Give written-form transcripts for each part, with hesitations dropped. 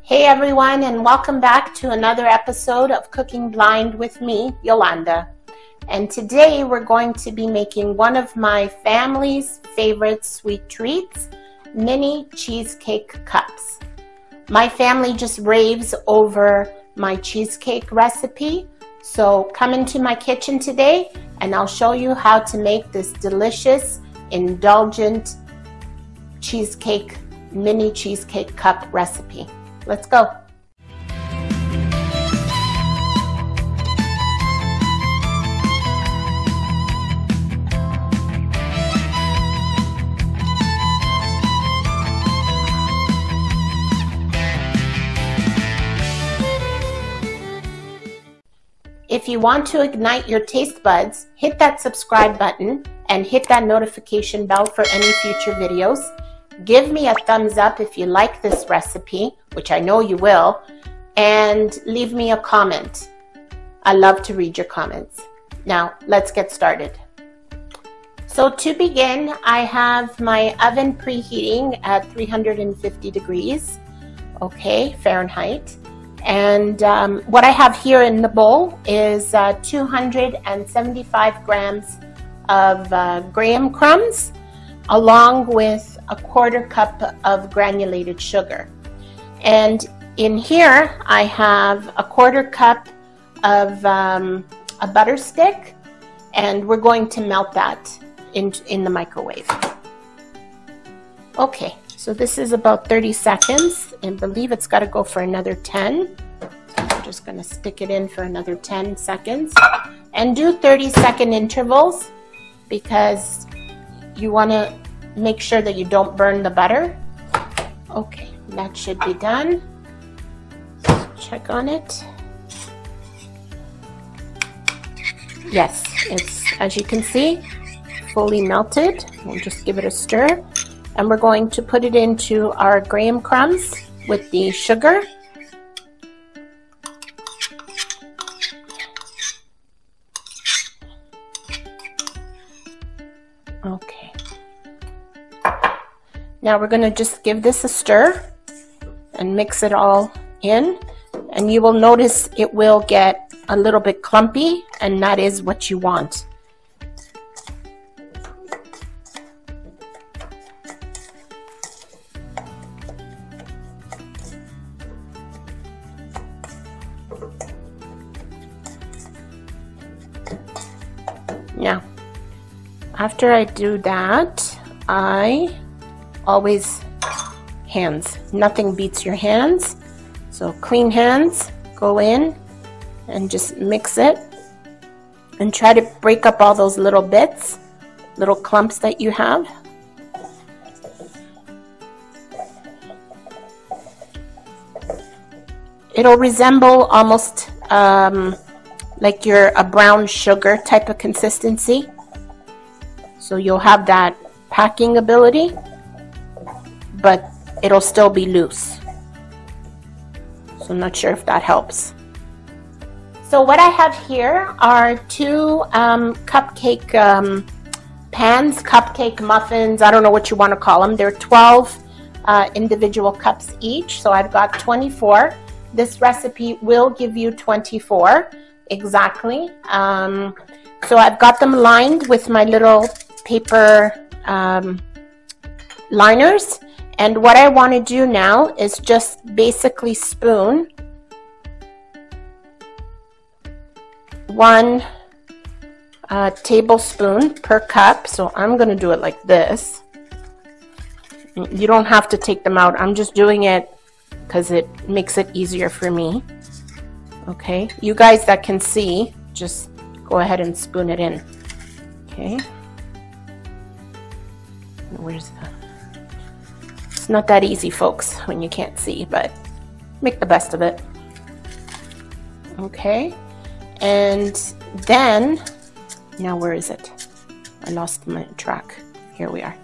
Hey everyone, and welcome back to another episode of Cooking Blind with me, Yolanda. And today we're going to be making one of my family's favorite sweet treats, mini cheesecake cups. My family just raves over my cheesecake recipe, so come into my kitchen today and I'll show you how to make this delicious, indulgent cheesecake, mini cheesecake cup recipe. Let's go. If you want to ignite your taste buds, hit that subscribe button and hit that notification bell for any future videos. Give me a thumbs up if you like this recipe, which I know you will, and leave me a comment. I love to read your comments. Now, let's get started. So to begin, I have my oven preheating at 350 degrees, okay, Fahrenheit. And what I have here in the bowl is 275 grams of graham crumbs, along with a quarter cup of granulated sugar. And in here I have a quarter cup of a butter stick, and we're going to melt that in the microwave. Okay, so this is about 30 seconds, and I believe it's got to go for another 10. So I'm just going to stick it in for another 10 seconds. And do 30-second intervals, because you want to make sure that you don't burn the butter. Okay, that should be done. Let's check on it. Yes, it's, as you can see, fully melted. We'll just give it a stir. And we're going to put it into our graham crumbs with the sugar. Okay. Now we're going to just give this a stir and mix it all in, and you will notice it will get a little bit clumpy, and that is what you want. Now, after I do that, I always hands. Nothing beats your hands. So clean hands, go in and just mix it and try to break up all those little bits, little clumps that you have. It'll resemble almost like a brown sugar type of consistency. So you'll have that packing ability, but it'll still be loose. So I'm not sure if that helps. So what I have here are two cupcake pans, cupcake muffins, I don't know what you want to call them. They're 12 individual cups each, so I've got 24. This recipe will give you 24 exactly. So I've got them lined with my little paper liners. And what I want to do now is just basically spoon 1 tablespoon per cup. So I'm going to do it like this. You don't have to take them out. I'm just doing it because it makes it easier for me. Okay, you guys that can see, just go ahead and spoon it in. Okay. Where's the... It's not that easy, folks, when you can't see, but make the best of it. Okay, and then, now where is it? I lost my track. Here we are.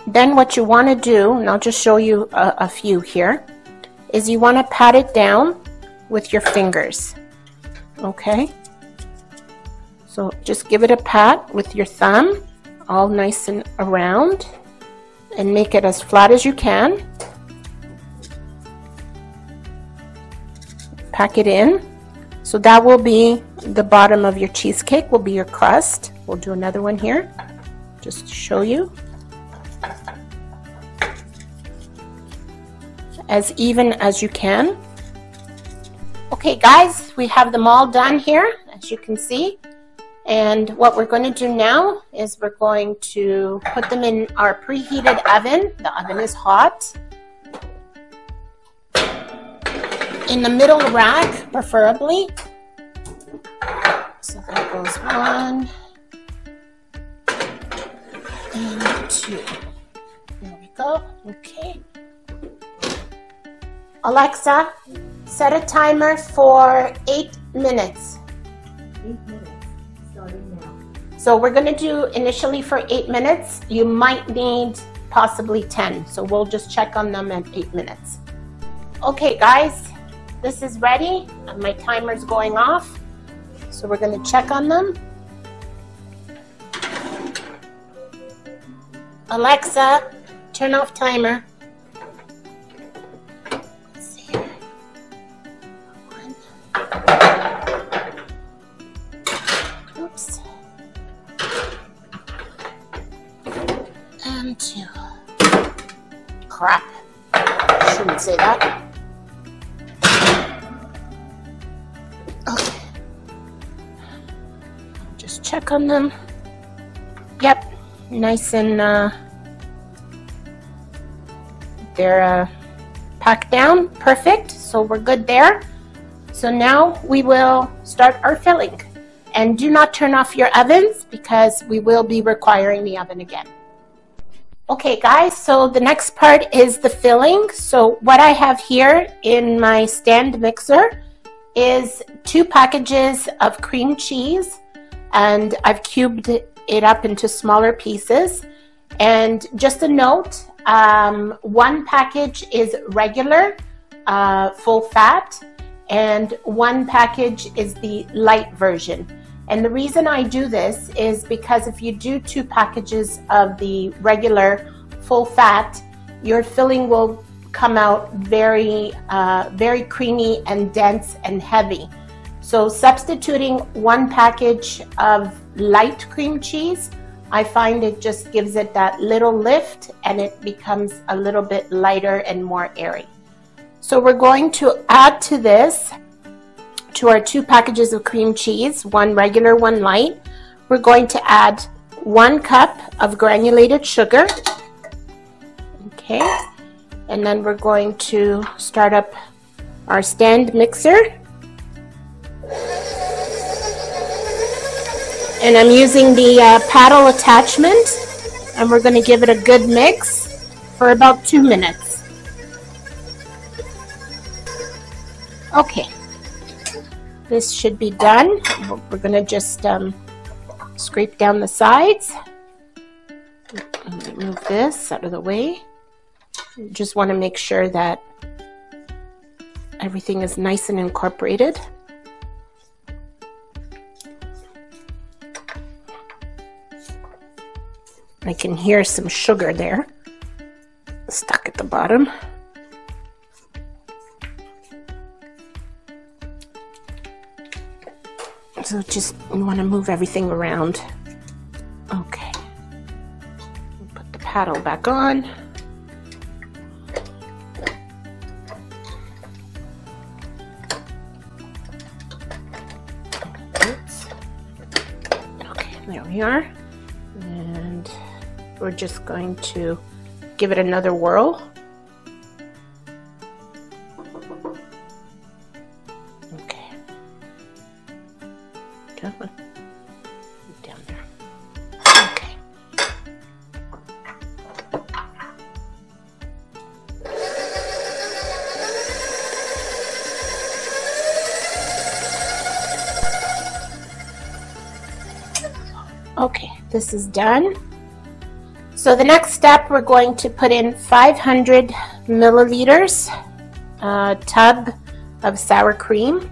Then what you want to do, and I'll just show you a few here, is you want to pat it down with your fingers. Okay, so just give it a pat with your thumb, all nice and around, and make it as flat as you can. pack it in. So that will be the bottom of your cheesecake, will be your crust. We'll do another one here, just to show you. As even as you can. Okay guys, we have them all done here, as you can see. And what we're going to do now is we're going to put them in our preheated oven. The oven is hot. In the middle rack, preferably. So there goes 1 and 2. There we go. Okay. Alexa, set a timer for 8 minutes. 8 minutes, starting now. So we're going to do initially for 8 minutes. You might need possibly 10. So we'll just check on them at 8 minutes. Okay guys, this is ready. My timer's going off. So we're going to check on them. Alexa, turn off timer. Let's see here. 1. Oops. And 2. Crap. Shouldn't say that. Okay. Just check on them. Yep. Nice and they're packed down. Perfect. So we're good there. So now we will start our filling. And do not turn off your ovens because we will be requiring the oven again. Okay guys, so the next part is the filling. So what I have here in my stand mixer is 2 packages of cream cheese, and I've cubed it up into smaller pieces. And just a note, 1 package is regular, full fat, and 1 package is the light version. And the reason I do this is because if you do 2 packages of the regular full fat, your filling will come out very, very creamy and dense and heavy. So substituting 1 package of light cream cheese, I find it just gives it that little lift and it becomes a little bit lighter and more airy. So we're going to add to this, to our 2 packages of cream cheese, 1 regular, 1 light, we're going to add 1 cup of granulated sugar. Okay, and then we're going to start up our stand mixer. And I'm using the paddle attachment, and we're going to give it a good mix for about 2 minutes. Okay. This should be done. We're going to just scrape down the sides. Move this out of the way. Just want to make sure that everything is nice and incorporated. I can hear some sugar there stuck at the bottom. So just, you want to move everything around. Okay. Put the paddle back on. Oops. Okay, there we are. And we're just going to give it another whirl. Down there. Okay. Okay, this is done. So the next step, we're going to put in 500 milliliters tub of sour cream.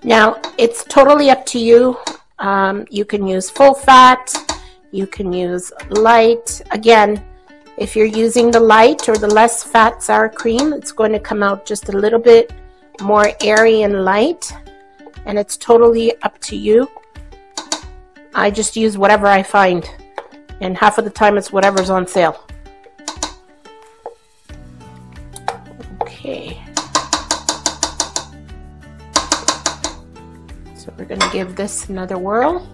Now, it's totally up to you. You can use full fat, You can use light. Again, if you're using the light or the less fat sour cream, it's going to come out just a little bit more airy and light, and it's totally up to you. I just use whatever I find, and half of the time it's whatever's on sale. Okay. So we're going to give this another whirl.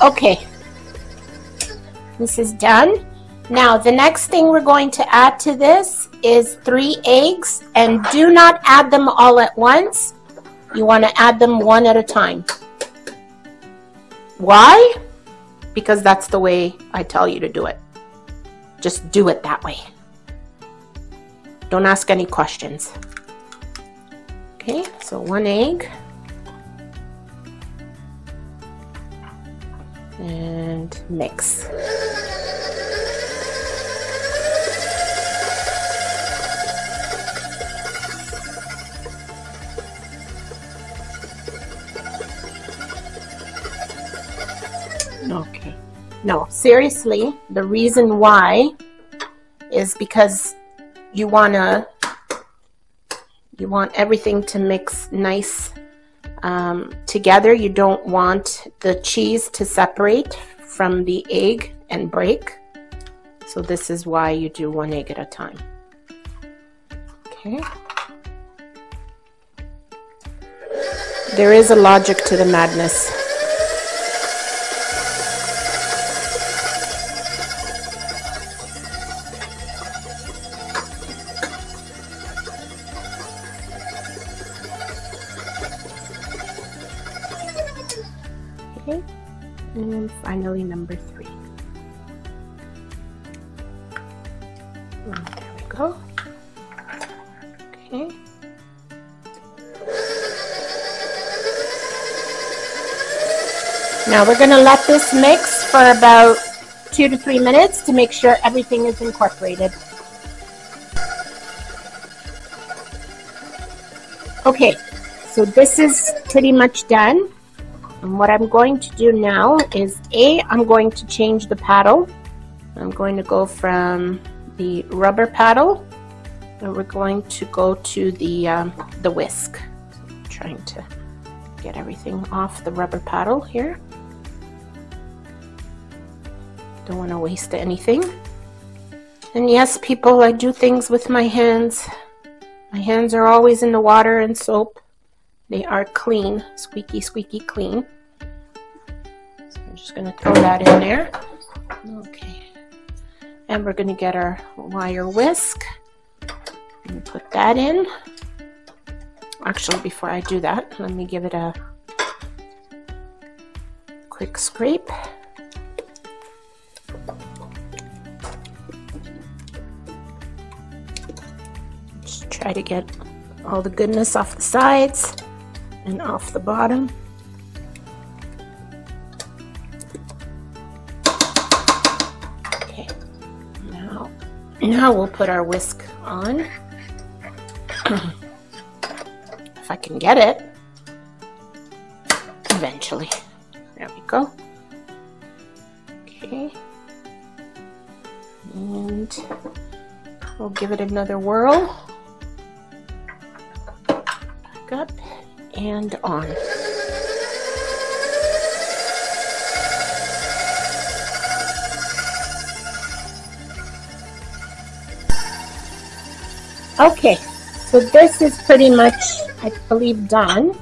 Okay, this is done. Now the next thing we're going to add to this is 3 eggs, and do not add them all at once. You want to add them one at a time. Why? Because that's the way I tell you to do it. Just do it that way. Don't ask any questions. Okay, so 1 egg. And mix. Okay. No, seriously, the reason why is because you want everything to mix nice together. You don't want the cheese to separate from the egg and break. So this is why you do 1 egg at a time. Okay. There is a logic to the madness. Okay, and finally number 3. There we go. Okay. Now we're going to let this mix for about 2 to 3 minutes to make sure everything is incorporated. Okay, so this is pretty much done. And what I'm going to do now is I'm going to change the paddle. I'm going to go from the rubber paddle, and we're going to go to the whisk. So I'm trying to get everything off the rubber paddle here. Don't want to waste anything. And yes, people, I do things with my hands. My hands are always in the water and soap. They are clean, squeaky, squeaky clean. So I'm just going to throw that in there. Okay. And we're going to get our wire whisk and put that in. Actually, before I do that, let me give it a quick scrape. Just try to get all the goodness off the sides and off the bottom. Okay, now we'll put our whisk on. If I can get it eventually. There we go. Okay, and we'll give it another whirl. Up and on. Okay, so this is pretty much, I believe, done.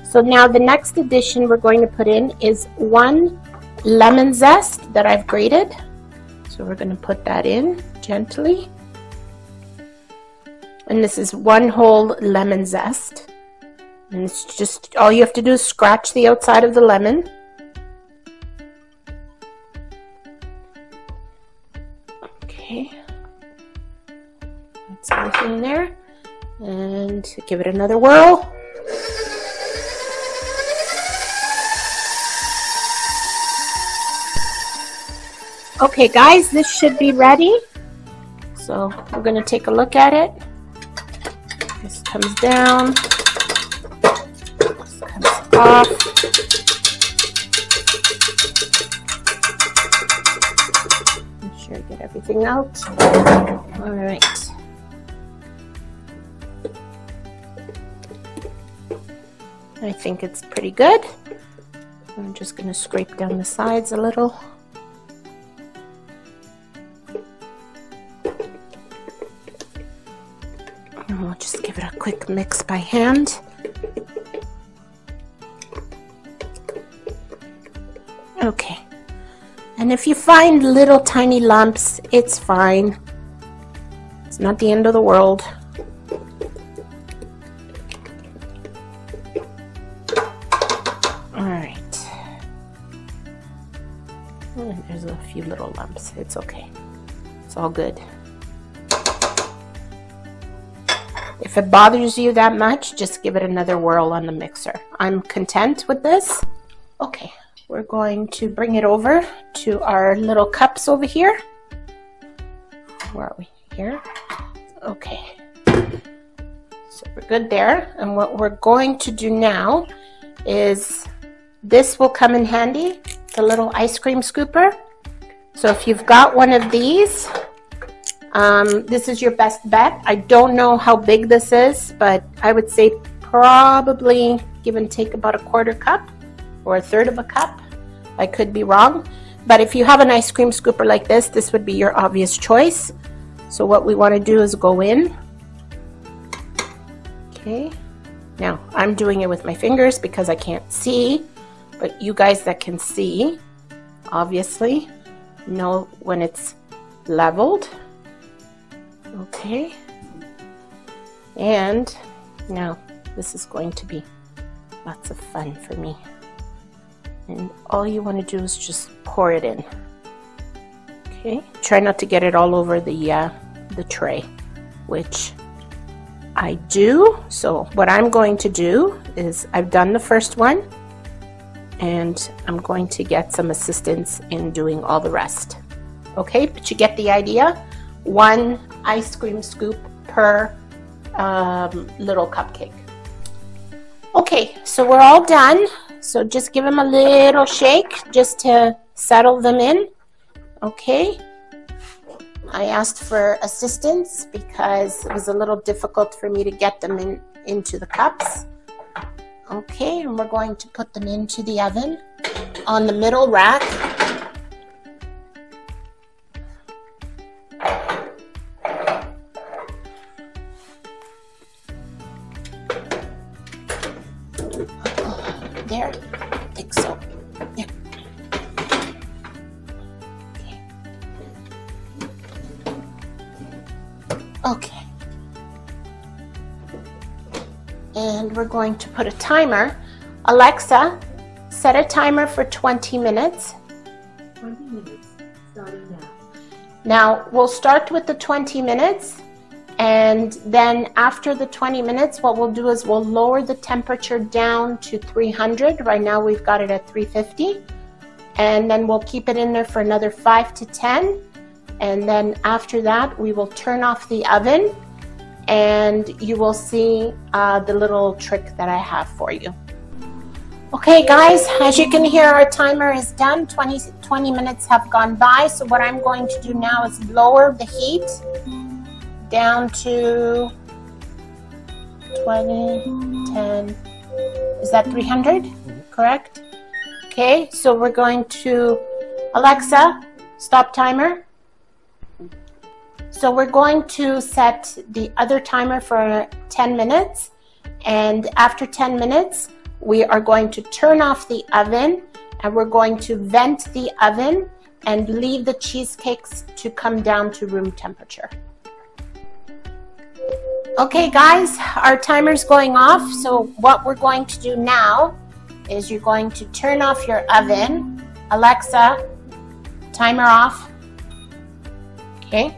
So now the next addition we're going to put in is 1 lemon zest that I've grated. So we're going to put that in gently. And this is 1 whole lemon zest. And it's just, all you have to do is scratch the outside of the lemon. Okay. That's everything there. And give it another whirl. Okay guys, this should be ready. So we're going to take a look at it. This comes down. This comes off. Make sure I get everything out. All right. I think it's pretty good. I'm just going to scrape down the sides a little. And we'll just give it a quick mix by hand. Okay. And if you find little tiny lumps, it's fine. It's not the end of the world. There's a few little lumps. It's okay. It's all good. If it bothers you that much, just give it another whirl on the mixer. I'm content with this. Okay, we're going to bring it over to our little cups over here. Where are we? Here? Okay. So we're good there. And what we're going to do now is this will come in handy, the little ice cream scooper. So if you've got one of these, this is your best bet. I don't know how big this is, but I would say probably give and take about a quarter cup or a third of a cup. I could be wrong. But if you have an ice cream scooper like this would be your obvious choice. So what we want to do is go in. Okay. Now, I'm doing it with my fingers because I can't see. But you guys that can see, obviously, know when it's leveled. Okay. And now this is going to be lots of fun for me. And all you want to do is just pour it in. Okay. Try not to get it all over the tray, which I do. So what I'm going to do is I've done the first one. And I'm going to get some assistance in doing all the rest. Okay, but you get the idea. One ice cream scoop per little cupcake. Okay, so we're all done. So just give them a little shake just to settle them in. Okay. I asked for assistance because it was a little difficult for me to get them into the cups. Okay, and we're going to put them into the oven on the middle rack. There, I think so. Yeah. Okay. And we're going to put a timer. Alexa, set a timer for 20 minutes. 20 minutes, starting now. Now, we'll start with the 20 minutes, and then after the 20 minutes, what we'll do is we'll lower the temperature down to 300. Right now, we've got it at 350. And then we'll keep it in there for another 5 to 10. And then after that, we will turn off the oven. And you will see the little trick that I have for you. Okay guys, as you can hear, our timer is done. 20 minutes have gone by. So what I'm going to do now is lower the heat down to 20, 10, is that 300? Correct? Okay, so we're going to, Alexa, stop timer. So we're going to set the other timer for 10 minutes, and after 10 minutes we are going to turn off the oven, and we're going to vent the oven and leave the cheesecakes to come down to room temperature. Okay guys, our timer's going off, so what we're going to do now is you're going to turn off your oven. Alexa, timer off. Okay.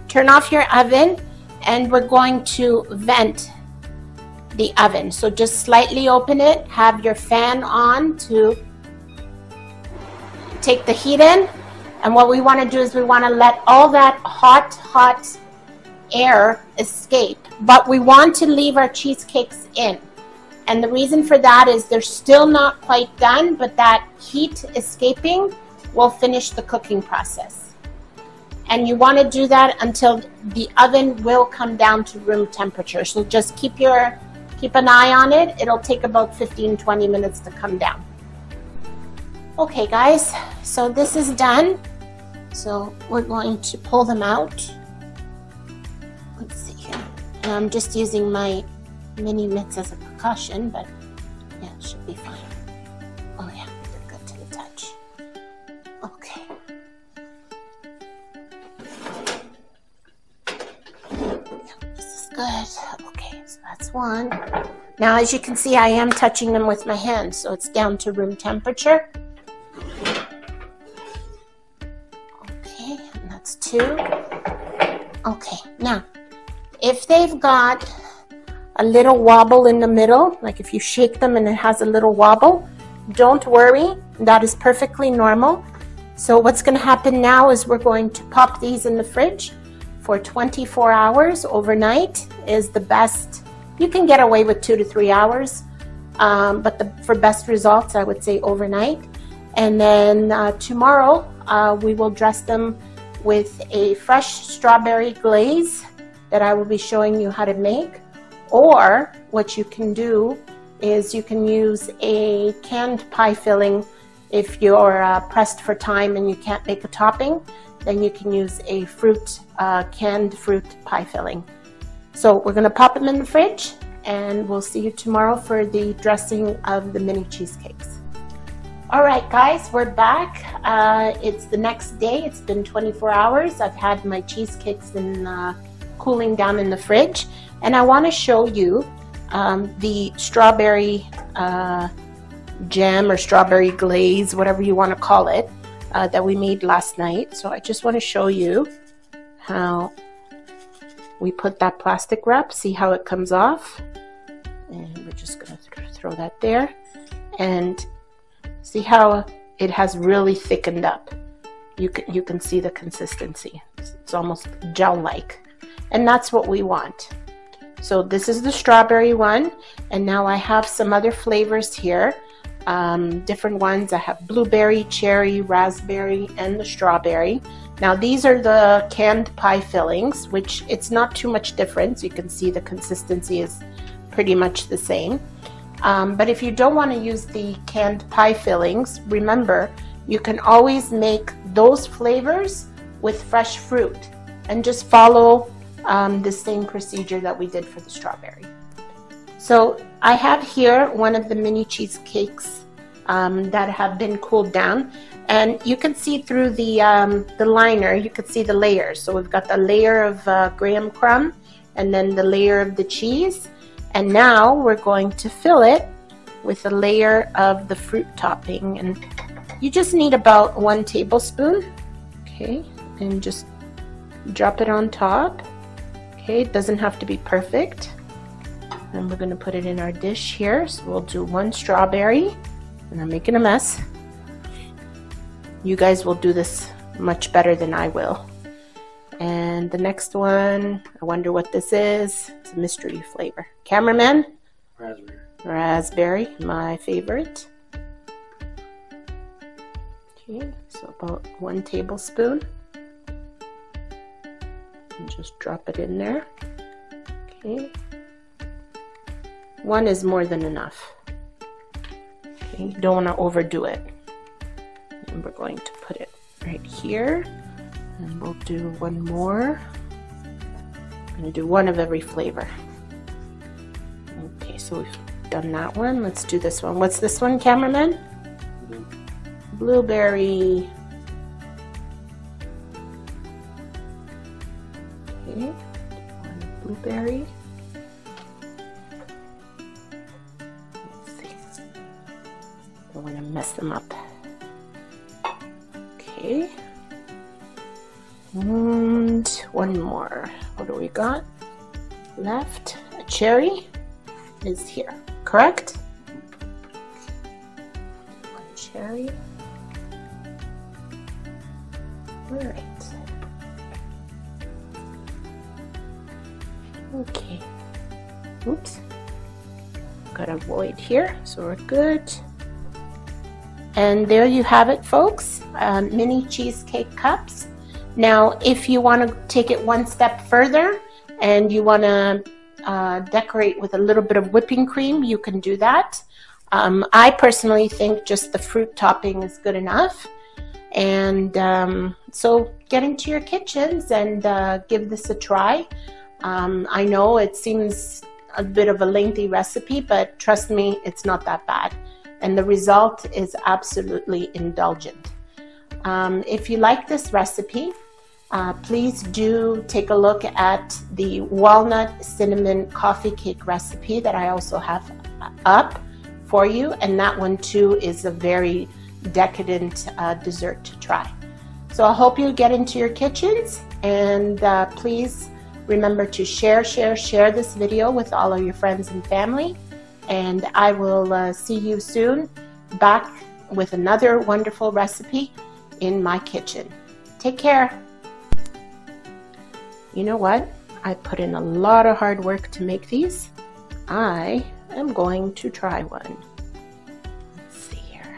Turn off your oven, and we're going to vent the oven. So just slightly open it, have your fan on to take the heat in. And what we want to do is we want to let all that hot air escape, but we want to leave our cheesecakes in. And the reason for that is they're still not quite done, but that heat escaping will finish the cooking process. And you want to do that until the oven will come down to room temperature. So just keep an eye on it. It'll take about 15-20 minutes to come down. Okay guys, so this is done. So we're going to pull them out. Let's see here. And I'm just using my mini mitts as a precaution, but yeah, it should be fine. Oh yeah, they're good to the touch. Okay. Yeah, this is good. Okay, so that's one. Now, as you can see, I am touching them with my hands, so it's down to room temperature. Okay, and that's two. Okay, now, if they've got a little wobble in the middle, like if you shake them and it has a little wobble, don't worry, that is perfectly normal. So what's going to happen now is we're going to pop these in the fridge for 24 hours. Overnight is the best. You can get away with 2 to 3 hours, but for best results, I would say overnight. And then tomorrow, we will dress them with a fresh strawberry glaze that I will be showing you how to make. Or what you can do is you can use a canned pie filling. If you're pressed for time and you can't make a topping, then you can use a canned fruit pie filling. So we're going to pop them in the fridge, and we'll see you tomorrow for the dressing of the mini cheesecakes. All right, guys, we're back. It's the next day. It's been 24 hours. I've had my cheesecakes cooling down in the fridge. And I want to show you the strawberry jam or strawberry glaze, whatever you want to call it, that we made last night. So I just want to show you how we put that plastic wrap. See how it comes off? And we're just going to throw that there. And see how it has really thickened up. You can see the consistency. It's almost gel-like. And that's what we want. So this is the strawberry one, and now I have some other flavors here, different ones. I have blueberry, cherry, raspberry, and the strawberry. Now these are the canned pie fillings, which it's not too much difference. You can see the consistency is pretty much the same. But if you don't want to use the canned pie fillings, remember, you can always make those flavors with fresh fruit and just follow the same procedure that we did for the strawberry. So I have here one of the mini cheesecakes that have been cooled down, and you can see through the liner, you can see the layers. So we've got the layer of graham crumb and then the layer of the cheese, and now we're going to fill it with a layer of the fruit topping, and you just need about 1 tablespoon, okay, and just drop it on top. Okay, it doesn't have to be perfect. And we're going to put it in our dish here. So we'll do 1 strawberry, and I'm making a mess. You guys will do this much better than I will. And the next one, I wonder what this is. It's a mystery flavor. Cameraman? Raspberry. Raspberry, my favorite. Okay, so about 1 tablespoon. And just drop it in there. Okay. 1 is more than enough. Okay, you don't want to overdo it. And we're going to put it right here. And we'll do 1 more. I'm going to do 1 of every flavor. Okay, so we've done that one. Let's do this one. What's this one, cameraman? Blueberry. Okay, 1 blueberry. Let's see. Don't want to mess them up. Okay. And 1 more. What do we got left? A cherry is here, correct? 1 cherry. All right. Okay. Oops. Got a void here, so we're good. And there you have it, folks. Mini cheesecake cups. Now, if you want to take it one step further and you want to decorate with a little bit of whipping cream, you can do that. I personally think just the fruit topping is good enough. And so get into your kitchens and give this a try. I know it seems a bit of a lengthy recipe, but trust me, it's not that bad. And the result is absolutely indulgent. If you like this recipe, please do take a look at the walnut cinnamon coffee cake recipe that I also have up for you. And that one too is a very decadent dessert to try. So I hope you get into your kitchens, and please remember to share this video with all of your friends and family. And I will see you soon back with another wonderful recipe in my kitchen. Take care. You know what? I put in a lot of hard work to make these. I am going to try one. Let's see here.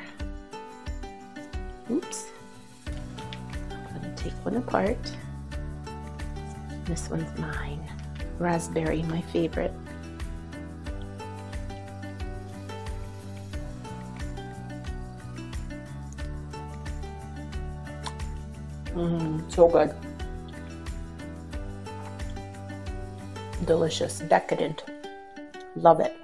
Oops. I'm going to take one apart. This one's mine. Raspberry, my favorite. So good. Delicious, decadent. Love it.